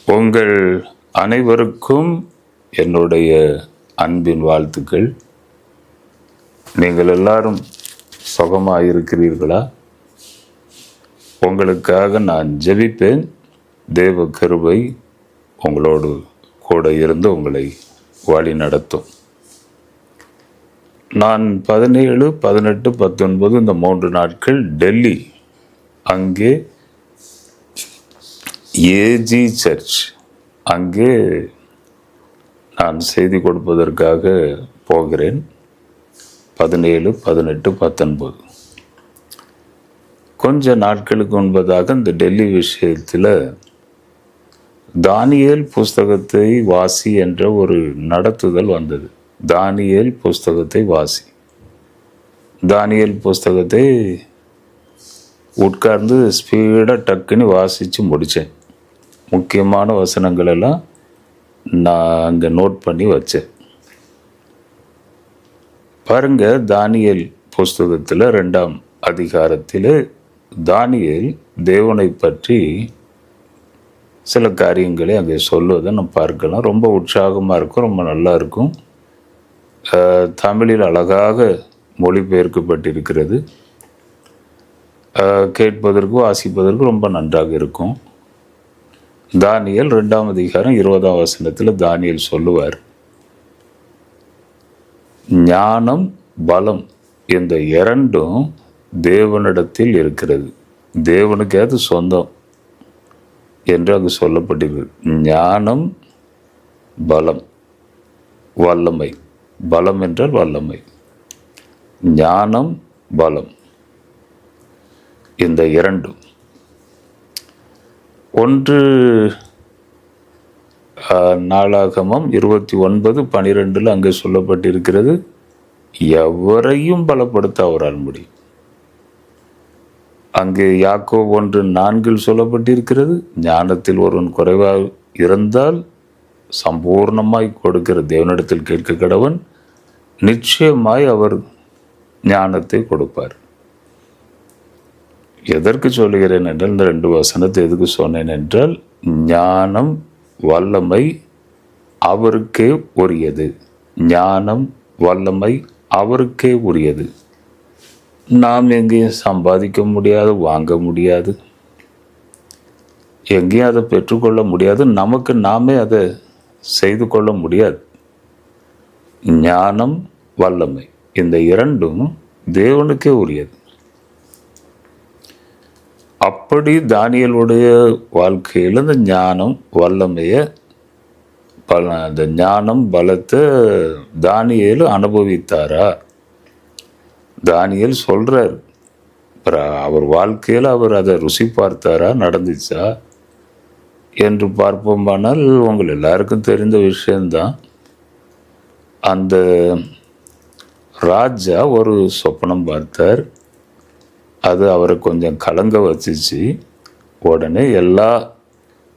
உங்கள் அனைவருக்கும் என்னுடைய அன்பின் வாழ்த்துக்கள். நீங்கள் எல்லாரும் சுகமாக இருக்கிறீர்களா? உங்களுக்காக நான் ஜெபிப்பேன். தேவ கிருபை உங்களோடு கூட இருந்து உங்களை வழி நடத்தும். நான் 17, 18, 19 இந்த 3 நாட்கள் டெல்லி, அங்கே ஏஜி சர்ச், அங்கே நான் செய்தி கொடுப்பதற்காக போகிறேன். 17, 18, 19 கொஞ்ச நாட்களுக்கு முன்பதாக இந்த டெல்லி விஷயத்தில் தானியேல் புஸ்தகத்தை வாசி என்ற ஒரு நடத்துதல் வந்தது. தானியேல் புஸ்தகத்தை வாசி. தானியேல் புஸ்தகத்தை உட்கார்ந்து ஸ்பீடாக டக்குன்னு வாசித்து முடித்தேன். முக்கியமான வசனங்கள் எல்லாம் நான் அங்கே நோட் பண்ணி வச்சேன். பாருங்க, தானியேல் புஸ்தகத்தில் 2ஆம் அதிகாரத்தில் தானியேல் தேவனை பற்றி சில காரியங்களை அங்கே சொல்லுவதை நம்ம பார்க்கலாம். ரொம்ப உற்சாகமாக இருக்கும், ரொம்ப நல்லா இருக்கும். தமிழில் அழகாக மொழிபெயர்க்கப்பட்டிருக்கிறது. கேட்பதற்கு வாசிப்பதற்கு ரொம்ப நன்றாக இருக்கும். தானியேல் 2ஆம் அதிகாரம் 20ஆம் வசனத்தில் தானியேல் சொல்லுவார், ஞானம் பலம் இந்த இரண்டும் தேவனிடத்தில் இருக்கிறது. தேவனுக்கு அது சொந்தம் என்று அங்கு சொல்லப்பட்டிருக்கிறது. ஞானம் பலம், வல்லமை. பலம் என்றால் வல்லமை. ஞானம் பலம் இந்த இரண்டும். ஒன்று நாளாகமம் 29:12 அங்கே சொல்லப்பட்டிருக்கிறது, எவரையும் பலப்படுத்த அவரால் முடியும். அங்கே யாக்கோபு 1:4 சொல்லப்பட்டிருக்கிறது, ஞானத்தில் ஒருவன் குறைவாக இருந்தால் சம்பூர்ணமாய் கொடுக்கிற தேவனிடத்தில் கேட்க கடவன், நிச்சயமாய் அவர் ஞானத்தை கொடுப்பார். எதற்கு சொல்லுகிறேன் என்றால், இந்த 2 வசனத்தை எதுக்கு சொன்னேன் என்றால், ஞானம் வல்லமை அவருக்கே உரியது. ஞானம் வல்லமை அவருக்கே உரியது. நாம் எங்கேயும் சம்பாதிக்க முடியாது, வாங்க முடியாது, எங்கேயும் அதை பெற்றுக்கொள்ள முடியாது. நமக்கு நாமே அதை செய்து கொள்ள முடியாது. ஞானம் வல்லமை இந்த இரண்டும் தேவனுக்கே உரியது. அப்படி தானியேலுடைய வாழ்க்கையில் இந்த ஞானம் வல்லமையை, அந்த ஞானம் பலத்தை தானியேல் அனுபவித்தாரா? தானியேல் சொல்றார், அவர் வாழ்க்கையில் அவர் அதை ருசி பார்த்தாரா, நடந்துச்சா என்று பார்ப்போமானால் உங்கள் எல்லாருக்கும் தெரிந்த விஷயந்தான். அந்த ராஜா ஒரு சொப்பனம் பார்த்தார். அது அவரை கொஞ்சம் கலங்க வச்சிச்சு. உடனே எல்லா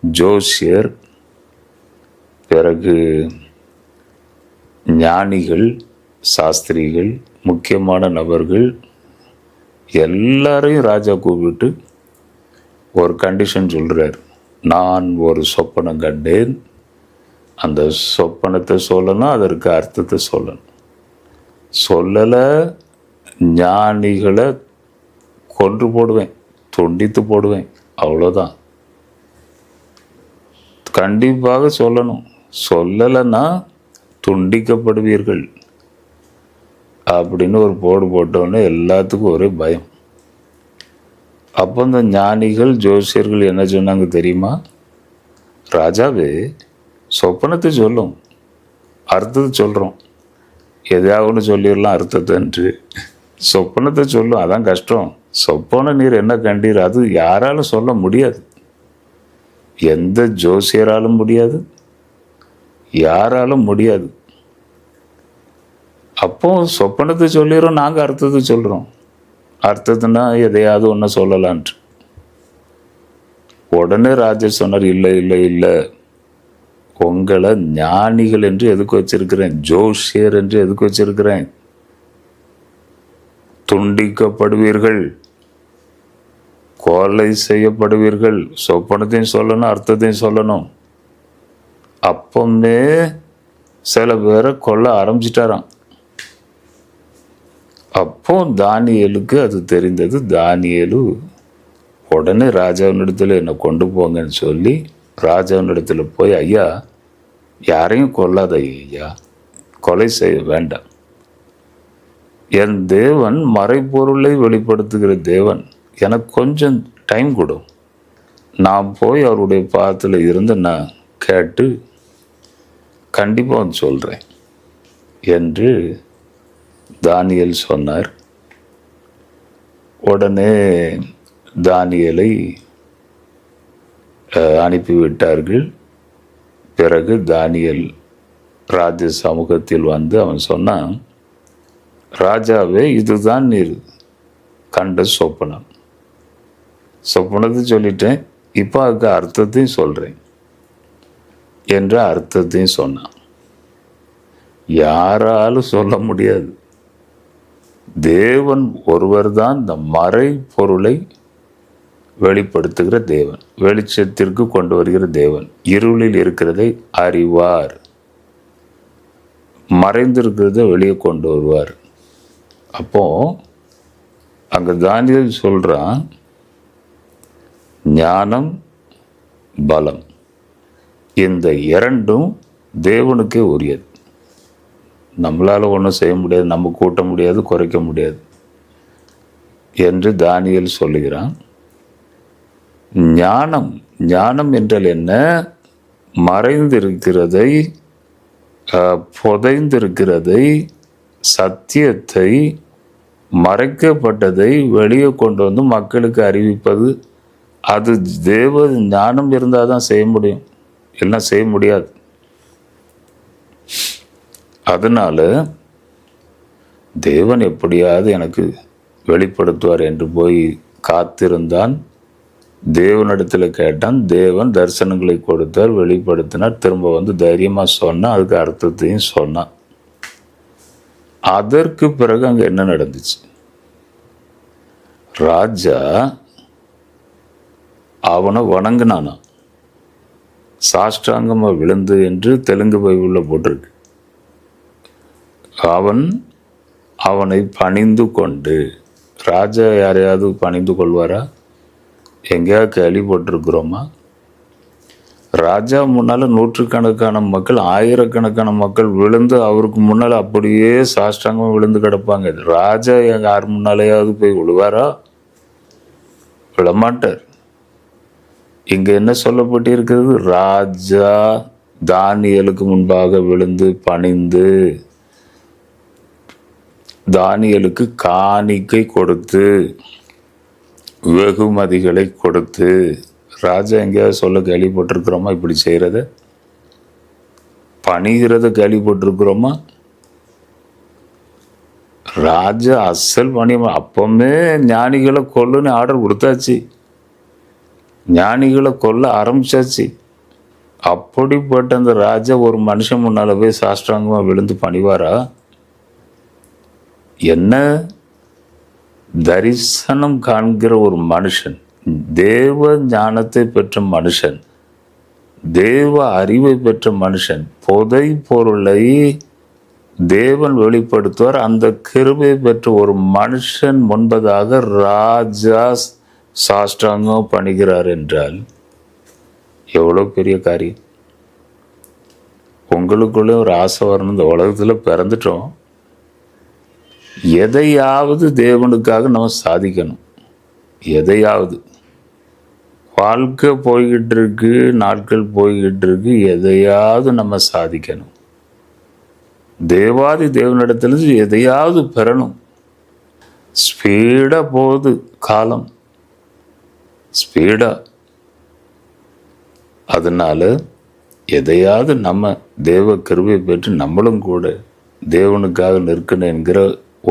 ஜோசியர், பிறகு ஞானிகள், சாஸ்திரிகள், முக்கியமான நபர்கள் எல்லாரையும் ராஜா கூப்பிட்டு ஒரு கண்டிஷன் சொல்கிறார். நான் ஒரு சொப்பனம் கண்டேன், அந்த சொப்பனத்தை சொல்லணும், அதற்கு அர்த்தத்தை சொல்லணும். சொல்லலை, ஞானிகளை கொன்று போடுவேன், துண்டித்து போடுவேன், அவ்வளோதான். கண்டிப்பாக சொல்லணும், சொல்லலைன்னா துண்டிக்கப்படுவீர்கள் அப்படின்னு ஒரு போடு போட்டோன்னே எல்லாத்துக்கும் ஒரே பயம். அப்போ இந்த ஞானிகள் ஜோசியர்கள் என்ன சொன்னாங்க தெரியுமா? ராஜாவே, சொப்பனத்தை சொல்லும், அர்த்தத்தை சொல்கிறோம், எதையாவது சொல்லிடலாம் அர்த்தத்தை. சொப்பனத்தை சொல்லும், அதான் கஷ்டம். சொப்பனம் நீர் என்ன கண்டீர், அது யாராலும் சொல்ல முடியாது. எந்த ஜோசியராலும் முடியாது, யாராலும் முடியாது. அப்போ சொப்பனத்தை சொல்லிடுறோம், நாங்கள் அர்த்தத்தை சொல்கிறோம். அர்த்தத்துனா எதையாவது ஒன்று சொல்லலான்ட்டு. உடனே ராஜா சொன்னார், இல்லை இல்லை இல்லை, உங்களை ஞானிகள் என்று எதுக்கு வச்சிருக்கிறேன், ஜோசியர் என்று எதுக்கு வச்சிருக்கிறேன்? துண்டிக்கப்படுவீர்கள், கொலை செய்யப்படுவீர்கள். சொப்பனத்தையும் சொல்லணும், அர்த்தத்தையும் சொல்லணும். அப்பமே சில பேரை கொல்ல ஆரம்பிச்சிட்டாராம். அப்போ தானியேலுக்கு அது தெரிந்தது. தானியேலு உடனே ராஜாவினிடத்தில் என்னை கொண்டு போங்கன்னு சொல்லி ராஜாவினிடத்தில் போய், ஐயா யாரையும் கொல்லாத ஐயா, கொலை செய்ய வேண்டாம், என் தேவன் மறைபொருளை வெளிப்படுத்துகிற தேவன், எனக்கு கொஞ்சம் டைம் கொடு, நான் போய் அவருடைய பாதத்தில் இருந்து நான் கேட்டு கண்டிப்பாக வந்து சொல்கிறேன் என்று தானியேல் சொன்னார். உடனே தானியேலை அனுப்பிவிட்டார்கள். பிறகு தானியேல் ராஜ சமூகத்தில் வந்து அவன் சொன்னான், ராஜாவே, இதுதான் நீர் கண்ட சொப்பனம். சொப்பனத்தை சொல்லிட்டேன், இப்போ அதுக்கு அர்த்தத்தையும் சொல்கிறேன் என்ற அர்த்தத்தையும் சொன்னான். யாராலும் சொல்ல முடியாது. தேவன் ஒருவர் தான் இந்த மறை பொருளை வெளிப்படுத்துகிற தேவன், வெளிச்சத்திற்கு கொண்டு வருகிற தேவன். இருளில் இருக்கிறதை அறிவார், மறைந்திருக்கிறத வெளியே கொண்டு வருவார். அப்போ அங்க தானியேல் சொல்றான், ஞானம் பலம் இந்த இரண்டும் தேவனுக்கே உரியது. நம்மளால ஒன்றும் செய்ய முடியாது, நம்ம கூட்ட முடியாது, குறைக்க முடியாது என்று தானியேல் சொல்லுகிறான். ஞானம், ஞானம் என்றால் என்ன? மறைந்திருக்கிறதை, புதைந்திருக்கிறதை, சத்தியத்தை, மறைக்கப்பட்டதை வெளியே கொண்டு வந்து மக்களுக்கு அறிவிப்பது. அது தேவ ஞானம் இருந்தால் தான் செய்ய முடியும், எல்லாம் செய்ய முடியாது. அதனால தேவன் எப்படியாவது எனக்கு வெளிப்படுத்துவார் என்று போய் காத்திருந்தான். தேவனிடத்தில் கேட்டான், தேவன் தரிசனங்களை கொடுத்தார், வெளிப்படுத்தினார். திரும்ப வந்து தைரியமாக சொன்னான், அதுக்கு அர்த்தத்தையும் சொன்னான். அதற்கு பிறகு அங்கே என்ன நடந்துச்சு? ராஜா அவனை வணங்கினானா, சாஷ்டாங்கமாக விழுந்து என்று தெலுங்கு பைபிளில் போட்டிருக்கு. அவனை பணிந்து கொண்டு, ராஜா யாரையாவது பணிந்து கொள்வாரா? எங்கேயாவது கேள்விப்பட்டிருக்கிறோமா? ராஜா முன்னால் நூற்றுக்கணக்கான மக்கள், ஆயிரக்கணக்கான மக்கள் விழுந்து அவருக்கு முன்னால் அப்படியே சாஷ்டாங்கமாக விழுந்து கிடப்பாங்க. ராஜா யார் முன்னாலேயாவது போய் விழுவாரா? விழமாட்டார். இங்க என்ன சொல்லப்பட்டிருக்கிறது? ராஜா தானியேலுக்கு முன்பாக விழுந்து பணிந்து, தானியேலுக்கு காணிக்கை கொடுத்து, வெகுமதிகளை கொடுத்து. ராஜா எங்கேயாவது சொல்ல கேள்விப்பட்டிருக்கிறோமா இப்படி செய்கிறத? பணிகிறத கேள்விப்பட்டிருக்கிறோமா? ராஜா அசல் பணி. அப்பவுமே ஞானிகளை கொல்லுன்னு ஆர்டர் கொடுத்தாச்சு, ஞானிகளை கொல்ல ஆரம்பிச்சாச்சு. அப்படிப்பட்ட அந்த ராஜா ஒரு மனுஷன் முன்னால போய் சாஷ்டாங்கமாக விழுந்து பணிவாரா? என்ன தரிசனம் காண்கிற ஒரு மனுஷன், தேவ ஞானத்தை பெற்ற மனுஷன், தேவ அறிவை பெற்ற மனுஷன், புதை பொருளை தேவன் வெளிப்படுத்துவார், அந்த கிருபை பெற்ற ஒரு மனுஷன் முன்பதாக ராஜா சாஷ்டாங்கம் பணிகிறார் என்றால் எவ்வளோ பெரிய காரியம். உங்களுக்குள்ளே ஒரு ஆசை வரணும், இந்த உலகத்தில் பிறந்துட்டோம், எதையாவது தேவனுக்காக நம்ம சாதிக்கணும். எதையாவது, வாழ்க்கை போய்கிட்டு இருக்கு, நாட்கள் போய்கிட்டு இருக்கு, எதையாவது நம்ம சாதிக்கணும். தேவாதி தேவனிடத்துல எதையாவது பெறணும். ஸ்பீடா போகுது காலம், ஸ்பீடா. அதனால எதையாவது நம்ம தேவ கிருபை பெற்று நம்மளும் கூட தேவனுக்காக நிற்கணும் என்கிற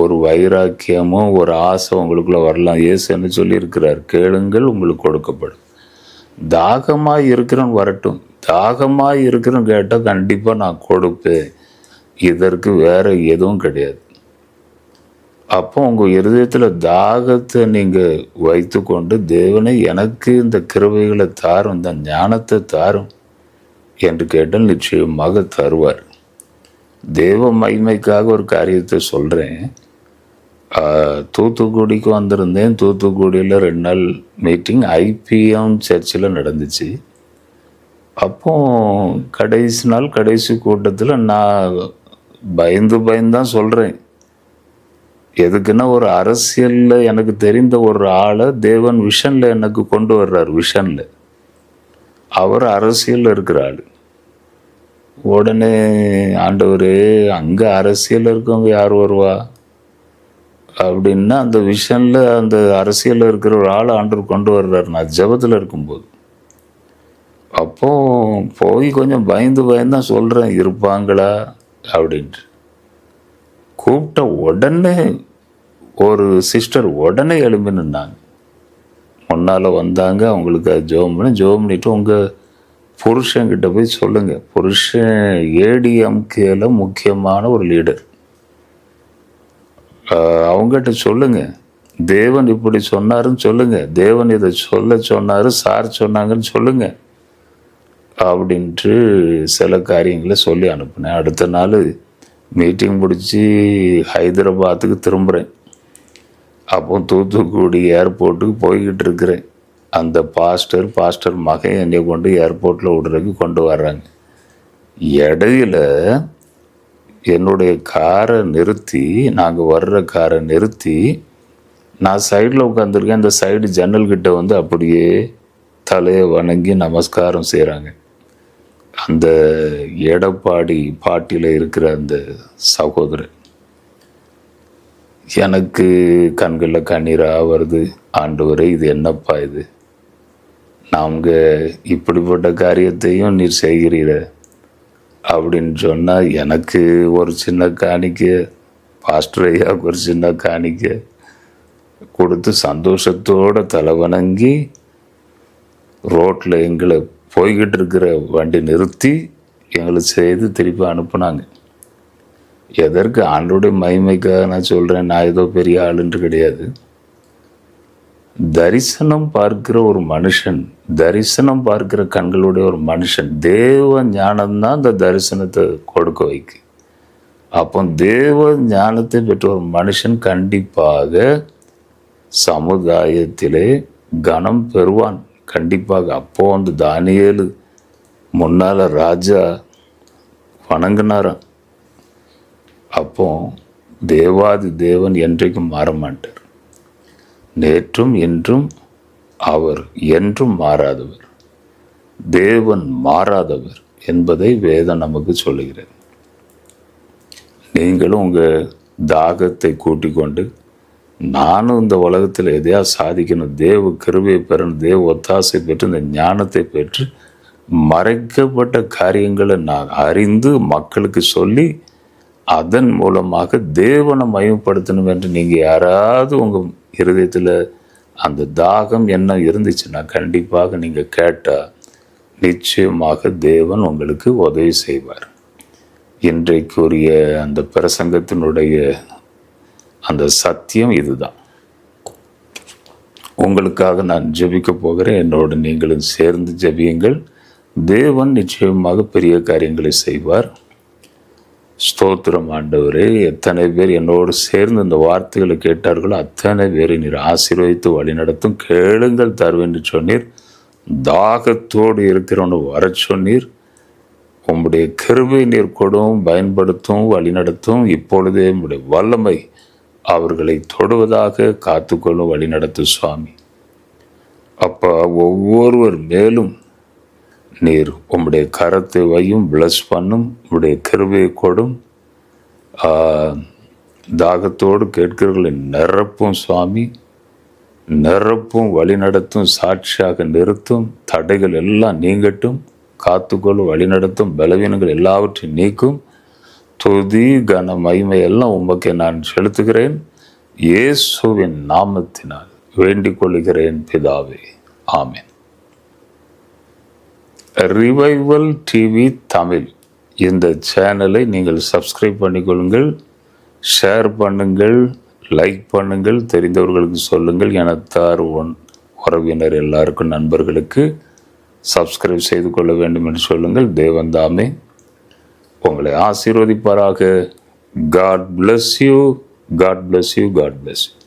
ஒரு வைராக்கியமும் ஒரு ஆசை உங்களுக்குள்ள வரலாம். இயேசு என்ன சொல்லி இருக்கிறார்? கேளுங்கள் உங்களுக்கு கொடுக்கப்படும். தாகமாக இருக்கிறவன் வரட்டும், தாகமாக இருக்கிறவன் கேட்டால் கண்டிப்பாக நான் கொடுப்பேன். இதற்கு வேற எதுவும் கிடையாது. அப்போ உங்கள் இருதயத்தில் தாகத்தை நீங்கள் வைத்து கொண்டு, தேவனை எனக்கு இந்த கிருபைகளை தாரும், இந்த ஞானத்தை தாரும் என்று கேட்டால் நிச்சயமாக தருவார். தேவ மகிமைக்காக ஒரு காரியத்தை சொல்கிறேன். தூத்துக்குடிக்கு வந்திருந்தேன். தூத்துக்குடியில் 2 நாள் மீட்டிங் ஐபிஎம் சர்ச்சில் நடந்துச்சு. அப்போ கடைசி நாள் கடைசி கூட்டத்தில் நான் பயந்து தான் சொல்கிறேன். எதுக்குன்னா, ஒரு அரசியலில் எனக்கு தெரிந்த ஒரு ஆளை தேவன் விஷனில் எனக்கு கொண்டு வர்றார். விஷனில் அவர் அரசியலில் இருக்கிற ஆள். உடனே ஆண்டவரே, அங்கே அரசியலில் இருக்கவங்க யார் வருவா அப்படின்னா, அந்த விஷனில் அந்த அரசியலில் இருக்கிற ஒரு ஆளை ஆண்டவர் கொண்டு வர்றாரு. நான் ஜெபத்தில் இருக்கும்போது அப்போ போய் கொஞ்சம் பயந்து தான் சொல்கிறேன், இருப்பாங்களா அப்படின்ட்டு. கூப்பிட்ட உடனே ஒரு சிஸ்டர் உடனே எழும்பி நின்னாங்க. முன்னால் வந்தாங்க. அவங்களுக்கு ஜெபம் பண்ணிட்டு, உங்கள் புருஷன்கிட்ட போய் சொல்லுங்கள், புருஷன் ஏடிஎம்கேல முக்கியமான ஒரு லீடர், அவங்ககிட்ட சொல்லுங்க, தேவன் இப்படி சொன்னாருன்னு சொல்லுங்க, தேவன் இதை சொன்னாரு, சார் சொன்னாங்கன்னு சொல்லுங்க அப்படின்ட்டு சில காரியங்களை சொல்லி அனுப்புனேன். அடுத்த நாள் மீட்டிங் முடித்து ஹைதராபாத்துக்கு திரும்புகிறேன். அப்போ தூத்துக்குடி ஏர்போர்ட்டுக்கு போய்கிட்டு இருக்கிறேன். அந்த பாஸ்டர் மகன் என்னை கொண்டு ஏர்போர்ட்டில் விடுறதுக்கு கொண்டு வர்றாங்க. இடையில என்னுடைய காரை நிறுத்தி, நாங்கள் வர்ற காரை நிறுத்தி, நான் சைடில் உட்காந்துருக்கேன். அந்த சைடு ஜன்னல்கிட்ட வந்து அப்படியே தலையை வணங்கி நமஸ்காரம் செய்கிறாங்க. அந்த எடப்பாடி பாட்டியில் இருக்கிற அந்த சகோதரன். எனக்கு கண்களில் கண்ணீராக வருது. ஆண்டவரே, இது என்னப்பா இது? நாங்கள் இப்படிப்பட்ட காரியத்தையும் நீர் செய்கிறீர அப்படின்னு சொன்னால், எனக்கு ஒரு சின்ன காணிக்க, பாஸ்டர் ஐயாவுக்கு ஒரு சின்ன காணிக்க கொடுத்து சந்தோஷத்தோடு தலை வணங்கி ரோட்டில் எங்களை போய்கிட்டு இருக்கிற வண்டி நிறுத்தி எங்களை செய்து திருப்பி அனுப்புனாங்க. எதற்கு? ஆண்டோடைய மகிமைக்காக நான் சொல்கிறேன். நான் ஏதோ பெரிய ஆளுன்று கிடையாது. தரிசனம் பார்க்கிற ஒரு மனுஷன், தரிசனம் பார்க்கிற கண்களுடைய ஒரு மனுஷன், தேவ ஞானம்தான் அந்த தரிசனத்தை கொடுக்க வைக்கு. அப்போ தேவ ஞானத்தை பெற்ற ஒரு மனுஷன் கண்டிப்பாக சமுதாயத்திலே கனம் பெறுவான், கண்டிப்பாக. அப்போ வந்து தானியேலு முன்னால் ராஜா வணங்கினாராம். அப்போ தேவாதி தேவன் என்றைக்கும் மாற மாட்டார். நேற்றும் இன்றும் அவர் என்றும் மாறாதவர், தேவன் மாறாதவர் என்பதை வேதம் நமக்கு சொல்லுகிறது. நீங்களும் உங்கள் தாகத்தை கூட்டிக் கொண்டு, நானும் இந்த உலகத்தில் எதையா சாதிக்கணும், தேவ கிருபையை பெறணும், தேவ ஒத்தாசை பெற்று இந்த ஞானத்தை பெற்று மறைக்கப்பட்ட காரியங்களை நான் அறிந்து மக்களுக்கு சொல்லி அதன் மூலமாக தேவனை மயப்படுத்தணும் என்று நீங்கள் யாராவது உங்கள் இருதயத்தில் அந்த தாகம் என்ன இருந்துச்சுன்னா, கண்டிப்பாக நீங்கள் கேட்டால் நிச்சயமாக தேவன் உங்களுக்கு உதவி செய்வார். இன்றைக்குரிய அந்த பிரசங்கத்தினுடைய அந்த சத்தியம் இதுதான். உங்களுக்காக நான் ஜெபிக்க போகிறேன். என்னோடு நீங்களும் சேர்ந்து ஜெபியுங்கள். தேவன் நிச்சயமாக பெரிய காரியங்களை செய்வார். ஸ்தோத்திரம் ஆண்டவரே. எத்தனை பேர் என்னோடு சேர்ந்து இந்த வார்த்தைகளை கேட்டார்களோ அத்தனை பேரை நீர் ஆசீர்வதித்து வழிநடத்தும். கேளுங்கள் தருவேன் என்று சொன்னீர். தாகத்தோடு இருக்கிறவனு வர சொன்னீர். உம்முடைய கிருபை நீர் கொடுவும், பயன்படுத்தும், வழிநடத்தும். இப்பொழுதே உம்முடைய வல்லமை அவர்களை தொடுவதாக காத்துக்கொள்ளும், வழிநடத்தும் சுவாமி. அப்போ ஒவ்வொருவர் மேலும் நீர் உம்முடைய கரத்தை வையும், பிளஸ் பண்ணும், உம்முடைய கிருபையை கொடும். தாகத்தோடு கேட்கிறவர்களை நிரப்பும் சுவாமி, நிரப்பும், வழிநடத்தும், சாட்சியாக நிறுத்தும். தடைகள் எல்லாம் நீங்கட்டும், காத்துக்கொள்ளும், வழிநடத்தும். பலவீனங்கள் எல்லாவற்றையும் நீக்கும். துதி கன மகிமை எல்லாம் உமக்கு நான் செலுத்துகிறேன். இயேசுவின் நாமத்தினால் வேண்டிக் கொள்கிறேன் பிதாவே, ஆமென். ரிவைவல் டிவி தமிழ் இந்த சேனலை நீங்கள் சப்ஸ்கிரைப் பண்ணிக்கொள்ளுங்கள், ஷேர் பண்ணுங்கள், லைக் பண்ணுங்கள், தெரிந்தவர்களுக்கு சொல்லுங்கள். எனத்தார் உறவினர் எல்லாருக்கும், நண்பர்களுக்கு சப்ஸ்கிரைப் செய்து கொள்ள வேண்டும் என்று சொல்லுங்கள். தேவன் தாமே உங்களை ஆசீர்வதிப்பாராக. God bless you. God bless you. God bless you.